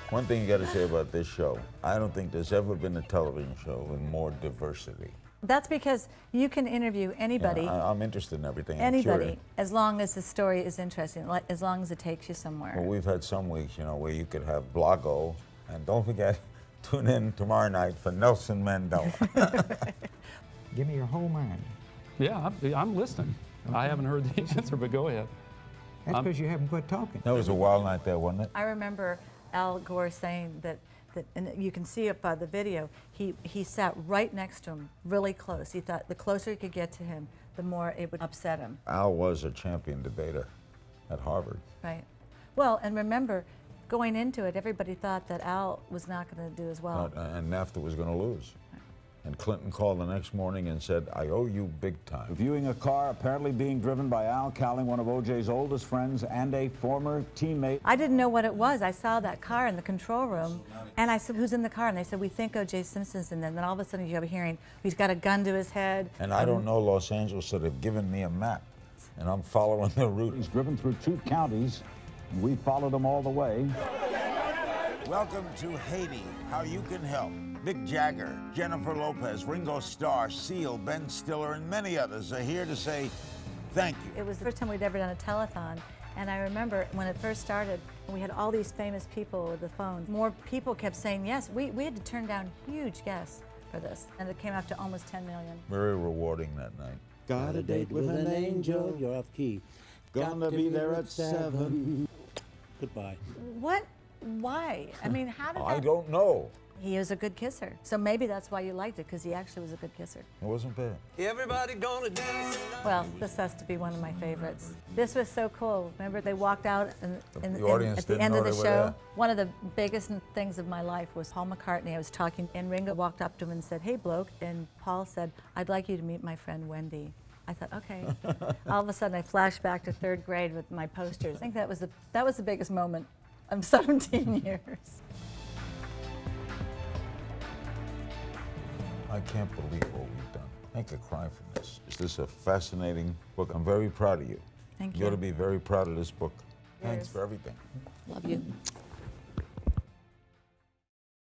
One thing you got to say about this show, I don't think there's ever been a television show with more diversity. That's because you can interview anybody. Yeah, I'm interested in everything. Anybody, as long as the story is interesting, as long as it takes you somewhere. Well, we've had some weeks, you know, where you could have Blago, and don't forget, tune in tomorrow night for Nelson Mandela. Give me your whole mind. Yeah, I'm listening. Okay. I haven't heard the answer, but go ahead. That's because you haven't quit talking. That was a wild night there, wasn't it? I remember Al Gore saying that, and you can see it by the video, he sat right next to him, really close. He thought the closer he could get to him, the more it would upset him. Al was a champion debater at Harvard. Right. Well, and remember, going into it, everybody thought that Al was not going to do as well. And NAFTA was going to lose. And Clinton called the next morning and said, I owe you big time. Viewing a car apparently being driven by Al Cowling, one of O.J.'s oldest friends and a former teammate. I didn't know what it was. I saw that car in the control room, and I said, who's in the car? And they said, we think O.J. Simpson's in there. And then all of a sudden you have a hearing, he's got a gun to his head. And I don't know Los Angeles, so they've given me a map, and I'm following the route. He's driven through 2 counties, and we followed him all the way. Welcome to Haiti, How You Can Help. Mick Jagger, Jennifer Lopez, Ringo Starr, Seal, Ben Stiller, and many others are here to say thank you. It was the first time we'd ever done a telethon, and I remember when it first started, we had all these famous people with the phones. More people kept saying yes. We had to turn down huge guests for this, and it came up to almost 10 million. Very rewarding that night. Got a date with an angel, you're off key. Gonna be there at 7. Goodbye. What? Why? I mean, how did that... I don't know. He was a good kisser. So maybe that's why you liked it, because he actually was a good kisser. It wasn't bad. Everybody gonna dance. Well, this has to be one of my favorites. This was so cool. Remember, they walked out at the end of the show. One of the biggest things of my life was Paul McCartney. I was talking, and Ringo walked up to him and said, hey, bloke. And Paul said, I'd like you to meet my friend Wendy. I thought, okay. All of a sudden, I flashed back to 3rd grade with my posters. I think that was the biggest moment of 17 years. I can't believe what we've done. I could cry from this. This is a fascinating book. I'm very proud of you. Thank you. You ought to be very proud of this book. Yes. Thanks for everything. Love you.